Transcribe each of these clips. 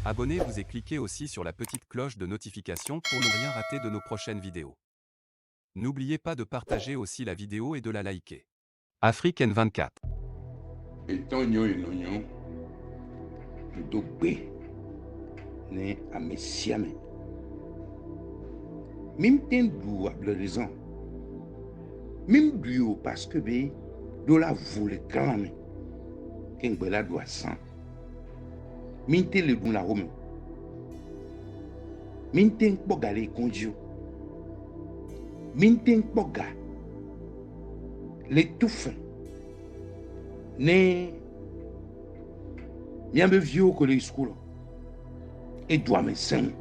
Abonnez-vous et cliquez aussi sur la petite cloche de notification pour ne rien rater de nos prochaines vidéos. N'oubliez pas de partager aussi la vidéo et de la liker. Afrique N24. Étant nous dogbe ne amesiame. Mim ten du raison. Mim du parce que be do la voule clame. Ken bela doit sang. Min te le dun la home. Min ten poga le konjo. Min ten poga le touffe. Ne miambe vieux collège school. Et doit me sang.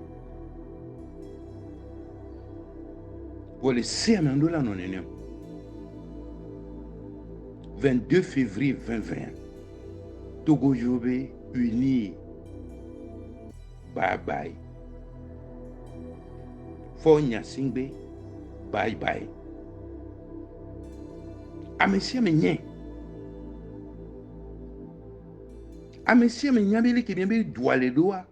Pour le CMN la non 22 février 2021. Togo Yobe uni. Bye bye. Fonya Singbe. Bye bye. Amesia menye. Amesia menyabele ki bienbe douale doa.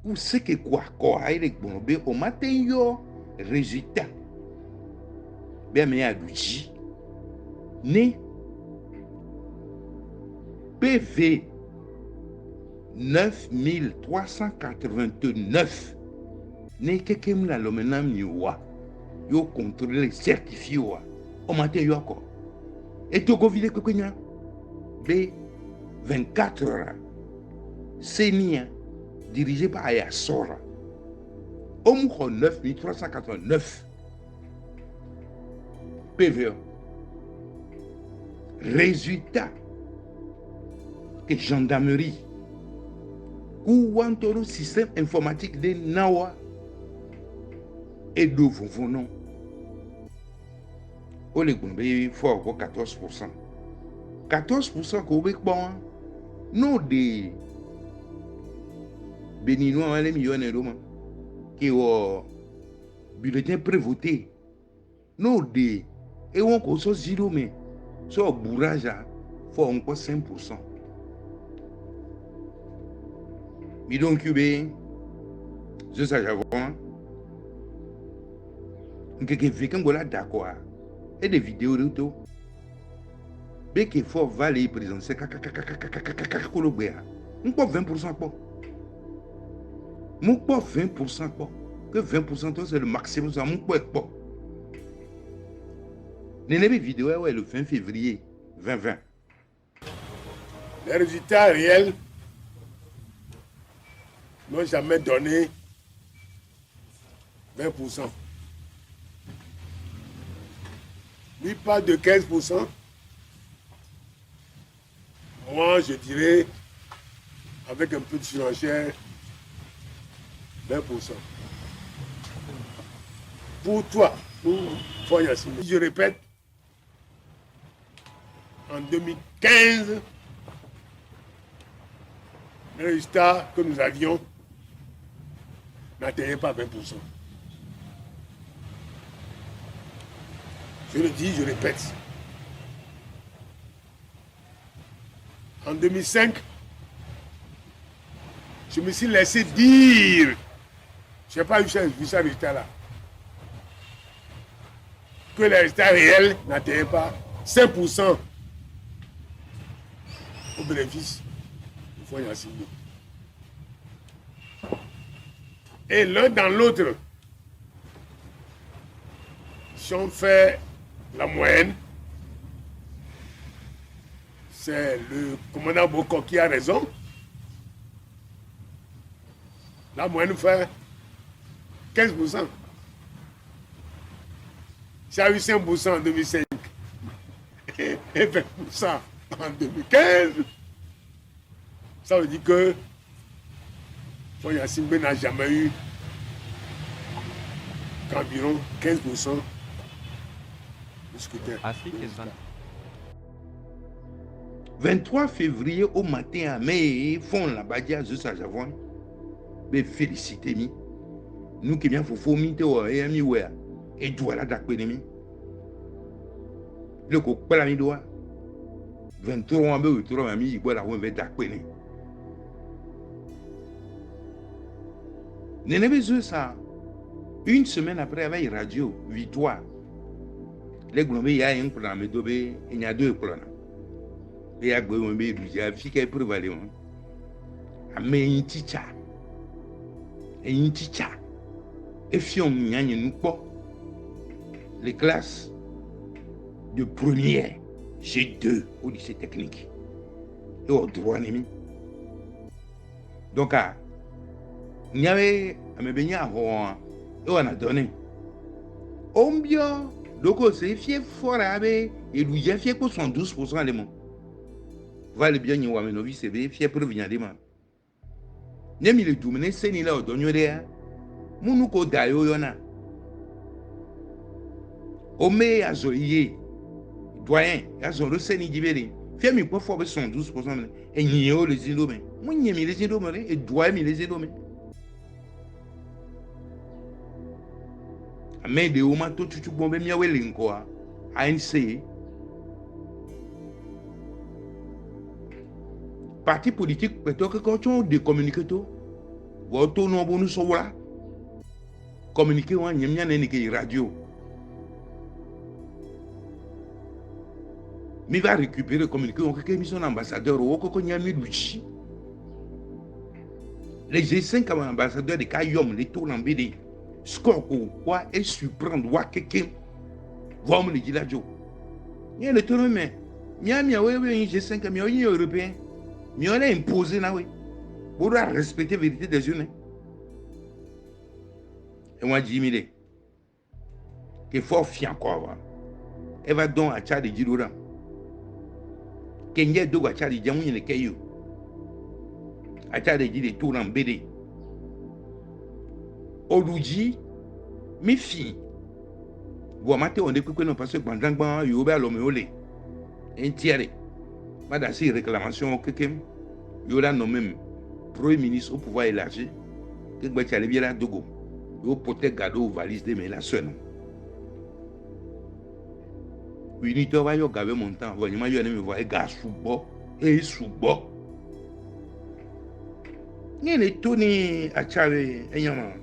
Ou ce que quoi aile bonbe au matin yo résultat. Bien me aduji. Né PV 9389 ne kekem la lomenam niwa yo contrôler certifié wa o matin yo encore et to go vile kwenya B 24 heures Senia dirigé par Ayasora Omko 9389 PV résultat que gendarmerie ou un système informatique de Nawa et de Vovonon. Au Legumbe, fort 14%. 14% qu'on veut bon. Non des Béninois, les millions d'euros qui ont bulletin prévoté. Non des et on cause zéro mais sur bourrage faut encore 5%. Bidon Cubé, je sais avant. Que quelqu'un voilà d'accord. Et des vidéos de tout. Bé qu'il faut valer présenter c'est colobéa. On peut 20% pas. Mon pas 20% pas. Que 20% c'est le maximum ça mon pas pas. Les vidéos ouais le 20 février 2020. Les résultats réels n'ont jamais donné 20%. Lui parle de 15%. Moi, je dirais, avec un peu de surenchère, 20%. Pour toi, pour Foyassine, je répète, en 2015, le résultat que nous avions n'atteignait pas 20%. Je le dis, je répète. En 2005, je me suis laissé dire, je n'ai pas vu ça résultat-là, que les résultats réels n'atteignaient pas 5% au bénéfice du fonds Yassine. Et l'un dans l'autre, si on fait la moyenne, c'est le commandant Boko qui a raison. La moyenne fait 15%. Ça a eu 5% en 2005 et 20% en 2015. Ça veut dire que Foyassine n'a jamais eu qu'environ 15% de scrutin. Afrique N24. 23 février au matin, mais font la badia de Sajavon. Mais félicitez-moi. Nous qui bien faut miter et ami ouais. Et doit d'accueillir. Le coq pas la mi doit. 23 ans, 23 ami, il boit la roue d'accueillir. Nenebe ça. Une semaine après, avec radio, Victoire. Les globes, il y a un plan, mais il y a deux plans. Il y a un peu de vie qui est prévalent. Mais un teacher. Et un teacher. Et si on y a une pas, les classes de première, j'ai 2 au lycée technique. Et au droit, donc, il y avait un béni à Rouen. Et on a donné. On bien, donc c'est fier fort avec et lui j'ai fier pour 112% de mon. Vale bien y avoir novice c'est fier pour venir de man. Nemi le doumene c'est ni là au donyo de. Munu ko dayo yona. Ome azoye. Doyen, azo le seni dibere. Fier mi pour fort 112% et ni yo les indome. Mon mi les indome et doyen mi les indome. Mais de moment tout tu bombe mi awe linko a ANC parti politique peut-être que quand on décommunique tout votre nom bonus so wala communiquer on nyamnya ne ke radio mi va récupérer communiquer on que mission ambassadeur o ko nyami luchi les G5 comme ambassadeur de Kayom les tour en BD score quoi et surprendre wa quelqu'un va me le dire là jo il y a le tour mais miami ouais G5 mais union européen mais on a imposé na oui pour respecter la vérité des jeunes et moi dis mille que faut fier encore elle va donc à Tchad de Djidora Kenya dogo à Tchad de Djamou ne kayo à Tchad de Djidé tour en BD Oluji mi fi bo mate on est que non parce que bandangban yoba lomeole entière madasi réclamation quelqu'un yola nommé premier ministre au pouvoir élargi que Gbachale bien la dogo yo pote gado valise de mais la seule unité va yo gaver montant vraiment yo me voir gars soubo et soubo ni le toni a chave enyama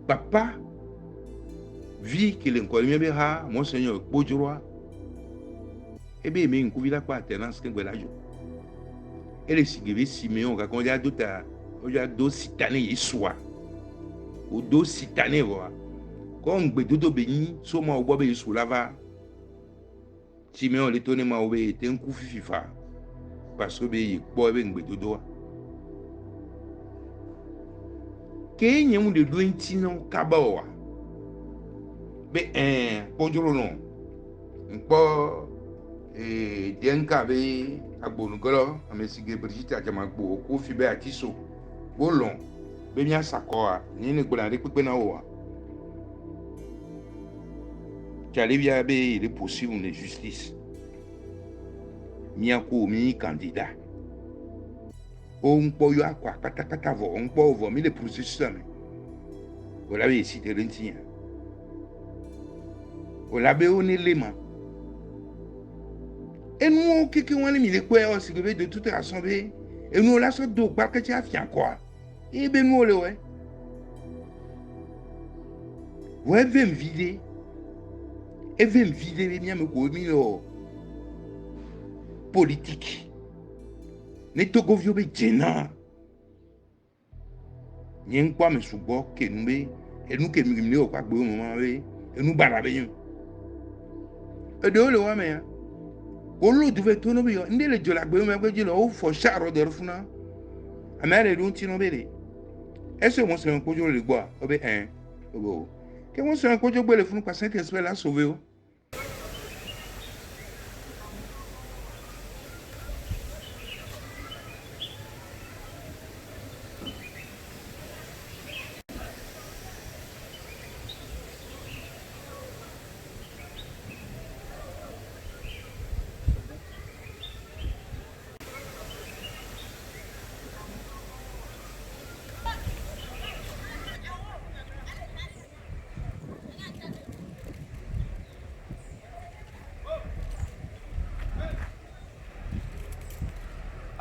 papa vie que l'inconnu bien ha monseigneur Bojurwa et bien mais une la pas tenance que ngwelajo et les sigévé Siméon quand on a d'autres on a deux citanées soit ou deux citanées voilà quand on dodo béni sur moi au bois be sous lava Siméon le tonné ma obe était un coup fifa parce que be bois be dodo que nyemu de dointi non kabawa be Bojuro non npo dienka be agbonugolo amesige Brigitte ajamagbo ko fi be atiso bolon be mi asakoa ni ne gbola re pepe na wa Jalibia be il est possible de justice mi ako mi candidat on po yo akwa katakata vo on po vo mi le processus mais voilà be cité rentia voilà be on élément. Et nous, qui ont les quoi, de toute façon, et nous, la sorte de barque qui a fait quoi. Et bien, nous, ouais. Ouais, veut me vider. Et veut me vider, les miens me commis politique. Ne te govio be djena. N'y quoi, mais sous bord, que nous, et nous, que nous, au quoi, moment, et nous, barabéons. Et de le mais. Olo duve tono bi ndele jola gbe me gbe jilo o fo sharo de rufuna amere lu ntino bele ese mo se nko jo le gbo obe obo ke mo se nko jo gbe le funu pa Saint-Esprit la sauver o.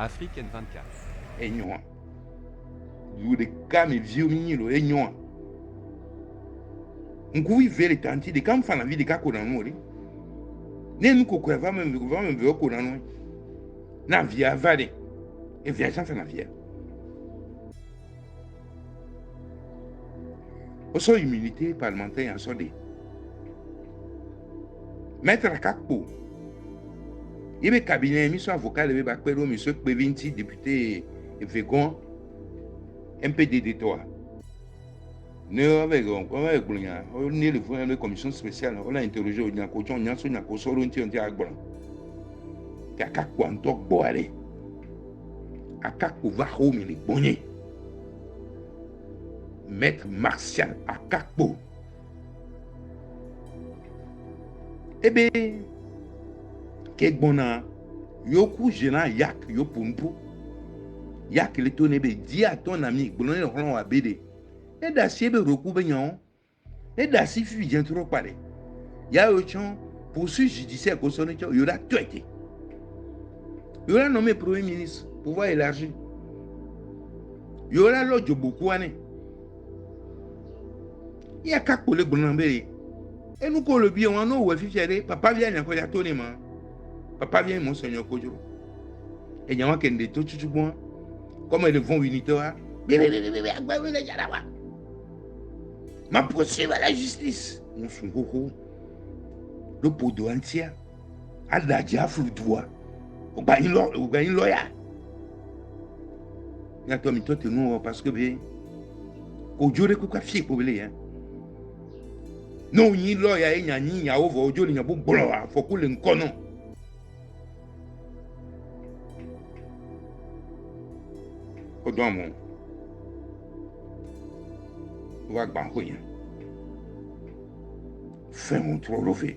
Afrique N24. Et nous you de cas me vieux minilo et nyon ngui vele tanti de kam fana vie de ka ko na no ri ne nu ko ko va me ko na no na via vale et via sans na via oso immunité parlementaire en sodé maître Kakpo il be cabinet mi so avocat le ba pelo mi so pe 20 député Vegon MPD toi ne avec Gounia on est le commission spéciale on a interrogé on a ko on a so na ko so ronti on ti agbon ti Kakpo en tok bo ale Kakpo va ho mi le bonye maître Martial Kakpo ebe ke gbona yoku jena yak yo pumpu yak le to nebe di a ton ami gbona le ron wa bede e da si ebe roku be nyon e da si fi bien trop pare ya yo chon poursuite judiciaire ko sonne yo la tuete yo la nommé premier ministre pouvoir élargi yo la lo joboku ane ya Kakpo le gbona be et nous ko le bien on no we fi fiere papa vient encore ya to ni ma papa vient mon seigneur Kojoro et nyawa kende to chuchu bon comme ils vont unitaire ma poursuivre à la justice mon sungoko le podo entier à la diafle droit au gagne lawyer ya to mi to te nous parce que bien Kojoro ko ka fi ko bele hein non ni lawyer e nya ni nya over ojo ni nya bo bolo wa fo ko le nkono Odon mon va gba ko yan fait mon trop levé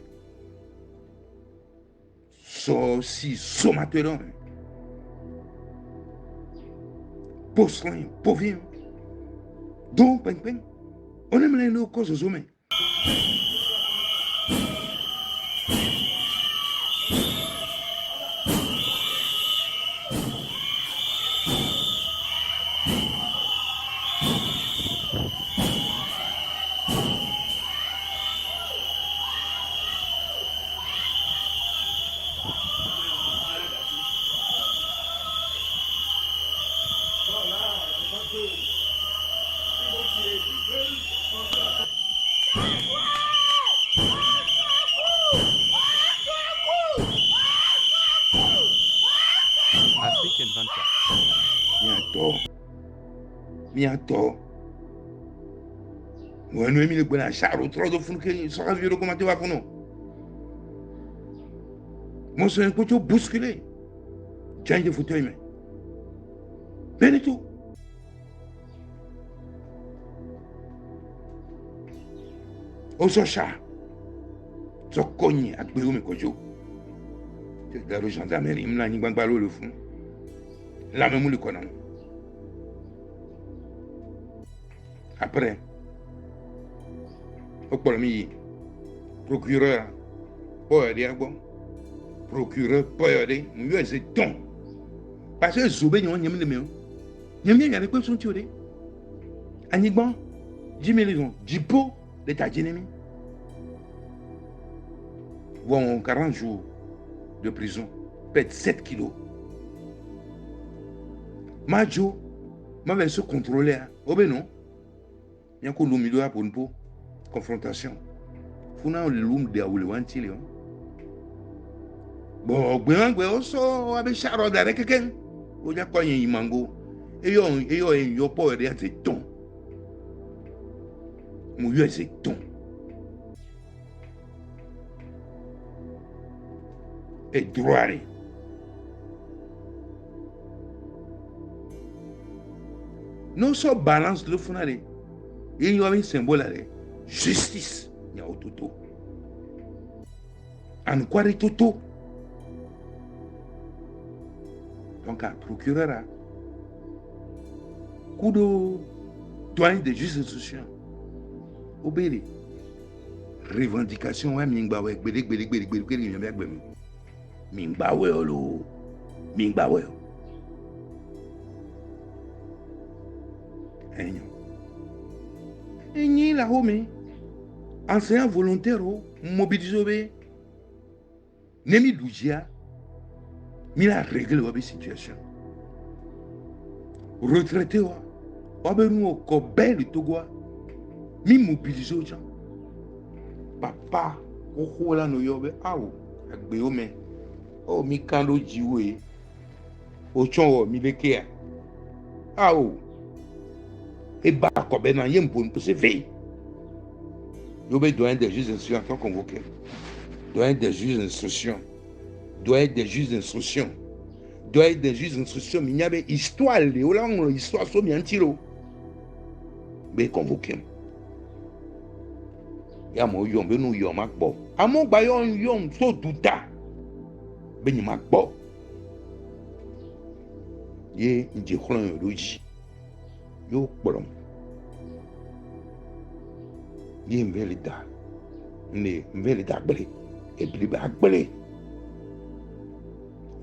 so si somateron poslin povim don pen pen on aime les causes aux hommes Africaine 24. Bientôt. Nous avons mis le bon charo trop de fou que ça va virer comment tu vas pour nous. Moi c'est un peu bousculé. Tiens de fauteuil mais. Ben et tout. Au socha. So cogné à Béou Mekojo. C'est de la gendarmerie, il m'a dit que le fond. La même le connaît. Après, au premier procureur, pas dire bon, procureur, pas dire, nous c'est ton. Parce que Zoubé, nous avons mis mieux. Nous avons mis quoi son tué. Anigban, 10 millions, 10 pots d'état d'ennemi. Bon, 40 jours de prison, pète 7 kilos. Majo, ma vais se contrôler. Oh ben non. Il y a un peu pour une peau. Confrontation. Il faut le loum de Aoulewanti. Bon, ben, on avec Charles avec quelqu'un. On y a quoi, il y a un mango. Et il y a pas de ton. Mon Dieu, c'est ton. Et droit. Nous sommes balance le fondé. Il y a un symbole là. Justice. Il y a un toto. En quoi est toto? Donc, un procureur, coup de douane de justice, obéir. Revendication, mingbawe, mingbawe, mingbawe. Et la home, enseignant volontaire, mobilisé, Nemi Lougia, il a réglé la situation. Retraité, Wabenou, Kobel, Togo, mi mobilisé aux gens. Papa, Kokola no yobe, agbeome, mi kando jiwe, ochon, mi lekea, et bah, Kobena, yem pour nous se veiller. Yobe doyen des juges d'instruction en tant convoqué. Doyen des juges d'instruction. Doyen des juges d'instruction. Doyen des juges d'instruction. Il y avait histoire, l'histoire, so bien tiro. Mais convoqué. Ya mo yom, ben nou yom akbo. Amon bayon yom, so douta. Ben yom akbo. Ye, nje khlon yo doji. Yo kbolom. Ye mbele da. Mbele da akbele. E blibe akbele.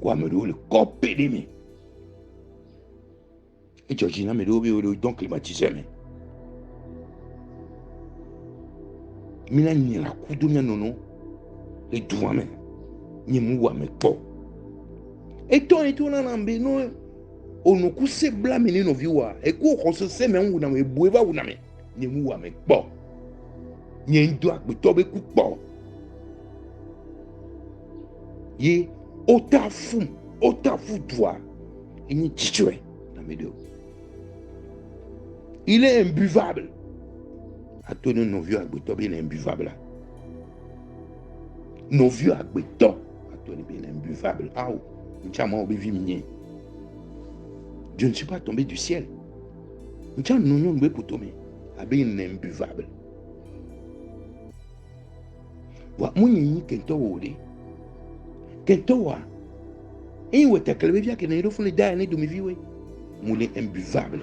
Kwa me do le kopé de mi. Et Georgina me do bi donc climatisé me. Mina ni la kudu mi nono. Le douane me. Ni muwa me po. Et ton na mbe no. Ono ku se blame ni no viwa. E ku ko se me nwu na me bueba wu na me. Ni muwa me po. Ni ndo akbe tobe ku po. Ye otafu toi. Il n'y titoué dans mes deux. Il est imbuvable. À ton nos vieux agbeto, il est imbuvable. Nos vieux agbeto, à ton il est imbuvable. Je ne suis pas tombé du ciel. Il est imbuvable. Wa muni kento wole. Kento wa. Et où est-ce que le vivant qui n'est pas le dernier de mes vies? Moulin imbuvable.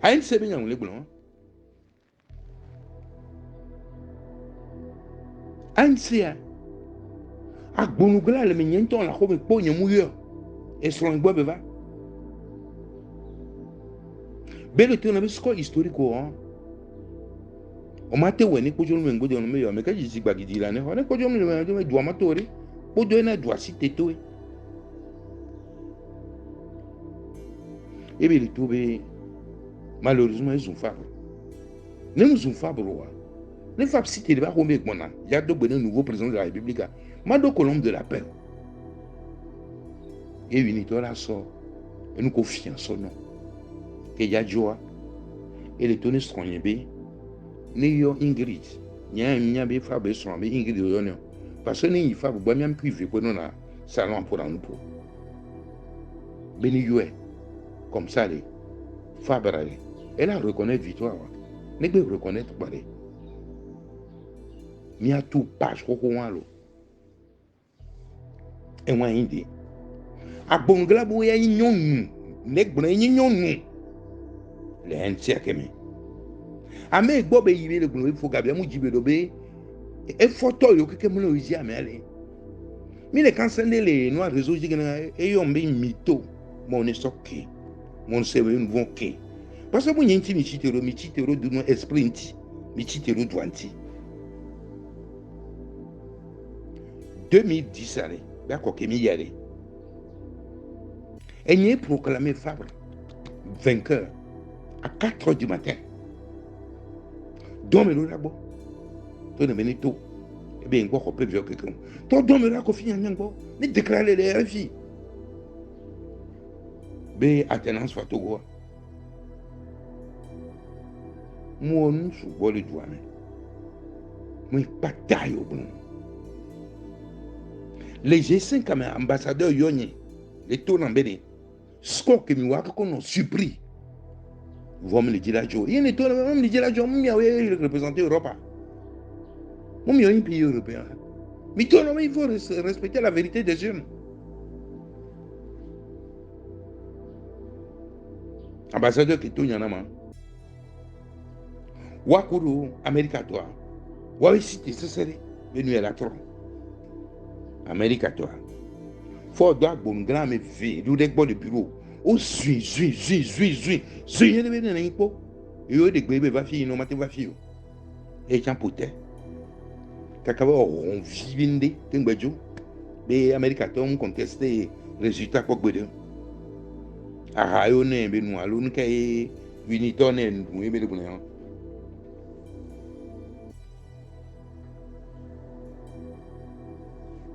Aïe, c'est bien, on est blanc. Aïe, c'est à Bonugla, le mignon, la robe pogne mouilleur. Et sur un bois beva. Belle tourne avec score historique. O mate wene ko jono mengo de no me yo me ka jisi gbagidi la ne ho ne ko jono me do amatori o do na do asite to e be to be malheureusement ils ont fabre ne nous ont fabre wa ne fab cité ba ko me gbona ya do gbe nouveau président de la République ma do colombe de la paix et unito la so et nous confiance non que ya joa et les tonnes soigné be ni yo Ingrid nya be fa be so be Ingrid yo no parce que ni fa bo mi privé ko na salon pour nous pour beni yo comme ça les fa brale elle a reconnaître victoire ne be reconnaître balé mi a tout page ko wan lo e wan indi abongla bo ya nyonu ne gbona nyonu le entia kemi ame gbobe yibe le gbono ifo gabia mu jibe dobe e photo yo keke mu no iji amele mi le cancel les noirs réseaux jigena e yo mbe mito mon estoké mon sebe une bon ké parce que mu nyinti mi chitero du no esprit mi chitero douanti 2010 allez ba ko kemi yare et n'y proclamé Fabre vainqueur à 4h du matin. Dormez là-bas. Tu ne venez tout. Eh bien, quoi qu'on peut faire quelqu'un. Toi, dormez là, qu'on finit en yango. Ne déclarez les RFI. Ben, attendance, Fatogo. Moi, nous, je vois le doigt. Moi, pas taille au bon. Les G5 comme ambassadeurs Yoni, les tours en Bénin, score que nous avons surpris. Vous me le dire là, Joe. Il y a une étoile, même le dire là, Joe, il représenter l'Europe. Il y a un pays européen. Mais il faut respecter la vérité des jeunes. Ambassadeur qui tourne en amont. Wakuru, Amérique à toi. Waouh, si tu sais, venu à la tronc. Amérique à toi. Faut doit bon grand mais fait, nous dès bon le bureau. O zui, il y a des gens qui ont des bébés, va faire, non, va faire. Et tiens, pote. Kakaba, on vit, t'es mais Amérique tom contesté résultat quoi que arayone be nous allons kay unitonen nous be le bonheur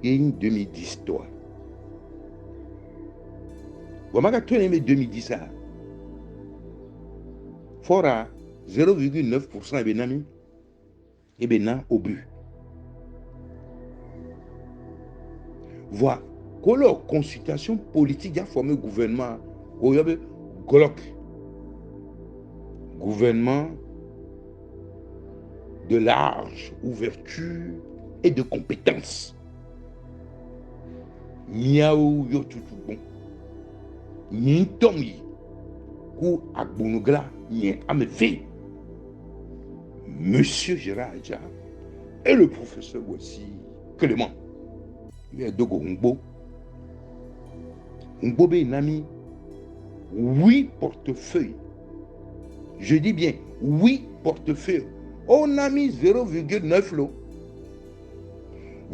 une demi-10 toi voilà que tu as 2010 ça fora 0,9% et benami et bena au but voilà que la consultation politique a formé gouvernement au GOLOC gouvernement de large ouverture et de compétence miaou yo tout bon ni tomi ku agbonugla ni amevé monsieur Gérard Adja et le professeur aussi Clément il y a deux Ngbo be nami 8 portefeuilles je dis bien 8 portefeuilles on a mis 0,9 lot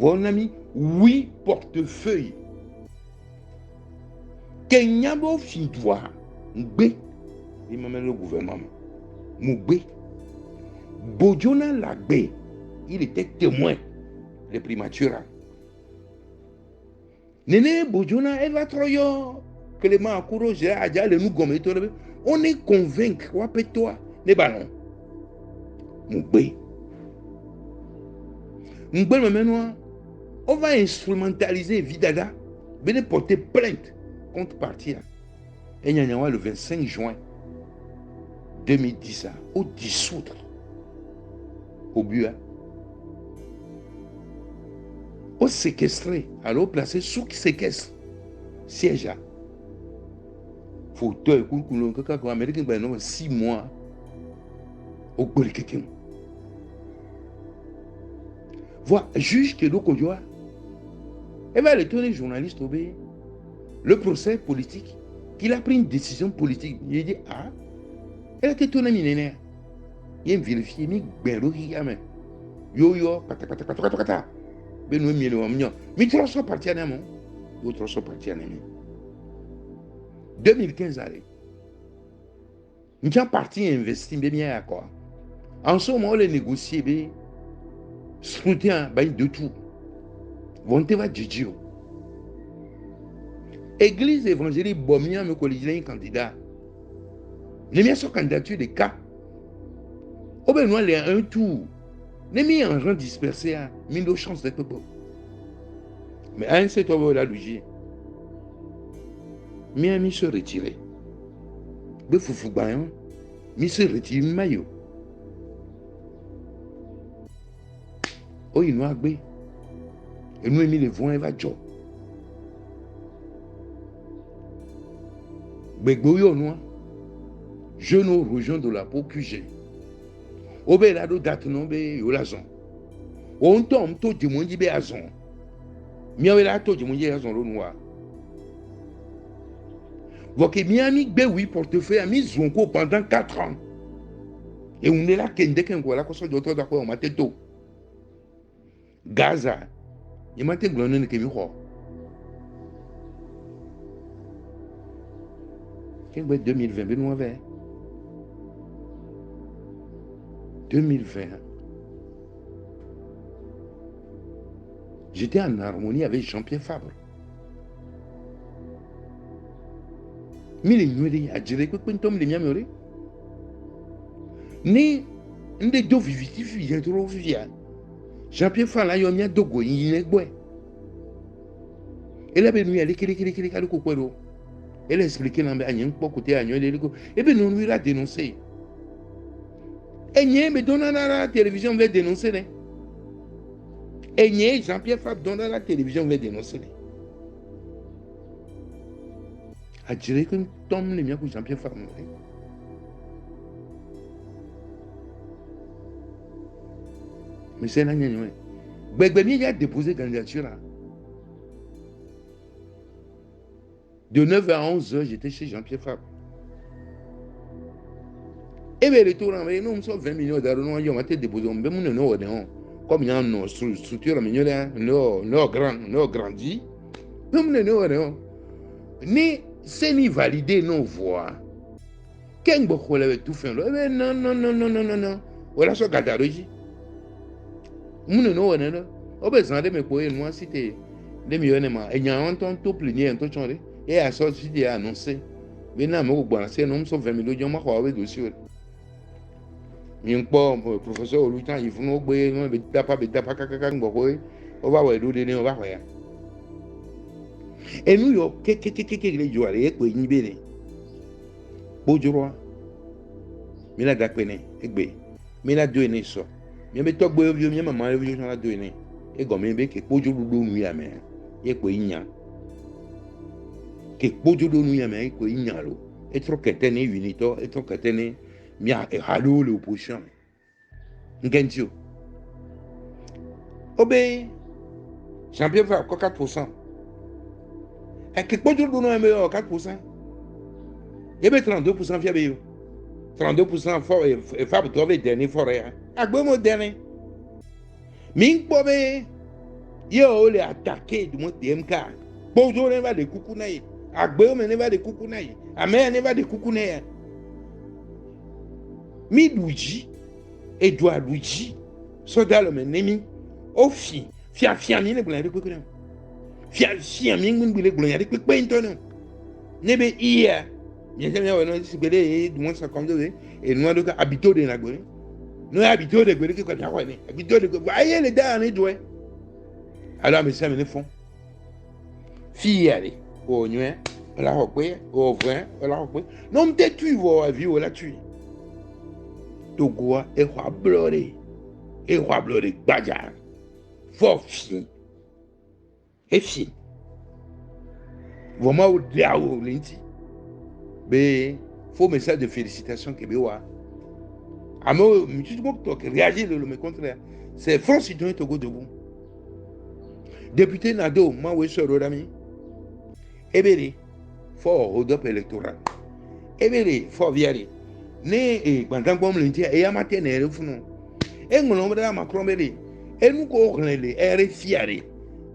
on a mis 8 portefeuilles Kenyabo Fidwa Ngbe il m'a le gouvernement Mougbe Bojona Lagbe il était témoin des primatures Nene Bojona elle va troyo Clément Akuro Gérard Adja le nous gomme on est convaincu toi les ballons Mougbe maintenant on va instrumentaliser Vidada venez porter plainte contre partir et il y a le 25 juin 2010 au dissoudre au but au séquestrer alors placer sous qui séquestre siège fauteuil quand américain ben 6 mois au bol quelqu'un voilà juge que donc on doit et va le tourner journaliste au B le procès politique qu'il a pris une décision politique il dit ah elle a été tournée millénaire il a vérifié mais ben le yo pata ben nous millions mais trois sont partis à Namon d'autres sont partis à Namon 2015 allez nous avons parti investir bien à quoi en ce moment on les négocier ben scrutin de tout vont te va Gigio Église évangélique Bomia me colligé un candidat. Les miens sont candidatures des cas. Au besoin les un tour. Les miens en rang dispersé à mille chances d'être beau. Mais un c'est toi la logique. Mes amis se retirer. Le foufou bayon. Mi se retire maillot. Oh il noir bé. Et nous mis les voix et va job. Begboyo noir. Je nous rejoins de la peau QG. Obelado date non be yolazon. On tombe tout du monde be azon. Miawela tout du monde azon le noir. Voke Miami be oui portefeuille a mis zonko pendant 4 ans. Et on est là kende kengo la koso d'autre d'accord on mate to. Gaza. Il m'a été gloné que mi ho. Quel 2020 be nous avait 2020. J'étais en harmonie avec Jean-Pierre Fabre. Mais les nuits, à dire que quand on me les miamoré, ni des deux vivitifs, il y a trop vivant. Jean-Pierre Fabre, là, il y a deux goûts, il y a deux. Et là, ben, nous, elle est à l'eau. Elle a expliqué l'ambé à n'y pas côté à n'y aller. Et bien, nous, lui, l'a dénoncé. Et n'y mais donne à la télévision, on va dénoncer. Et n'y Jean-Pierre Fabre donne à la télévision, on va dénoncer. A dire que Tom les miens pour Jean-Pierre Fabre. Mais c'est là, il a déposé candidature là. De 9h à 11h, j'étais chez Jean-Pierre Fabre. Et bien, le tour, nous sommes 20 millions d'euros, nous avons déposé, comme il y a une structure, nous avons grandi, nous avons c'est ni validé nos voix. Quand vous avez tout fait, non, non, non, non, non, non, non. Voilà ce que j'ai nous avons dit. On peut s'en dire, mais moi, c'était des millions de gens. Et il y a un temps tout plénier, un temps changé. Et à ça, j'ai annoncé. Maintenant, nous sommes 20 millions de gens, nous avons dessus. Le professeur Olutan, il faut nous oublier, nous on va voir l'eau de on va voir. Et nous, les jours, les écoles, ils n'y Bojuro, mais la gapene, egbe, mais la douane so. Mais me tok boyo vieux, mais maman vieux dans la douane. Et gomme be ke bojuro do nu ya me. E ko inya. Ke bojuro nu ya me ko inya lo. Et trop ketene unito, et trop ketene mia e halo l'opposition. Ngentio. Obé. Jean-Pierre va 4%. Et que bojuro do nu ya me 4%. Et bien 32% fiable. 32% fort et Fabre trouvé dernier forêt. À quoi mon dernier? Ming Bobé, yo les attaqué du monde DMK. Bonjour, ne va de coucounaï. À quoi on ne va de coucounaï. À mer ne va de coucounaï. Mi Luigi, Edouard Luigi, soldat le ennemi. Au fi, fia mi le blanc de coucounaï. Fia mi le blanc de coucounaï. Nebe hier. Bien sûr, si vous avez du moins 52 et nous avons habité de la Guinée. Nous avons habité de la Guinée qui est bien connu. Habité de la Guinée. Voyez les derniers doués. Alors, mais ça me font. Fille, allez. Au nuit, on l'a repris. Au vrai, on l'a repris. Non, mais tu vois, vie, on l'a tué. Togo est roi bloré. Et roi bloré, badjar. Fort fille. Et fille. Vraiment, au diable, l'inti. Mais faux message de félicitations que béwa. Amo tu peux réagir le contraire. C'est France citoyen Togo debout. Député Nado, moi oui sur Rodami. Ebele fort hold up électoral. Ebele fort viari. Né et pendant comme l'intia et amaté né refuno. Et mon nombre de Macron belé. Et nous corrélé est fiaré.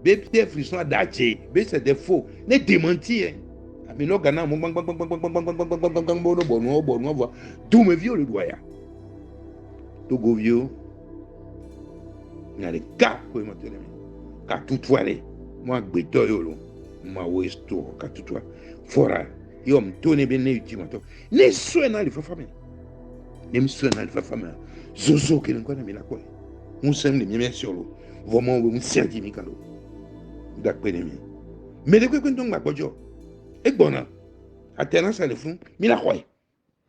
Bébé frisson daté, bé c'est des faux. Né démentir. Mais là, Ghana, tout me vieux le doyen. Togo vieux, il y a des cas qui m'ont dit, car tout toilé, moi, béto yolo, moi, ouesto, car tout toilé, fora, yo me tourne bien les ultimes. Ne sois dans les familles. Ne sois dans les familles. Zozo, qui n'est pas dans la quoi. Nous sommes les mêmes sur l'eau. Vraiment, nous sommes les mêmes. D'accord, mais les quoi qu'on tombe à quoi? Et bon, à terre, ça le fond, mais la croix.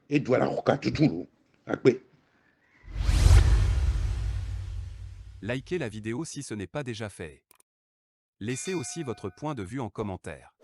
Et doit la roca tout le monde. Likez la vidéo si ce n'est pas déjà fait. Laissez aussi votre point de vue en commentaire.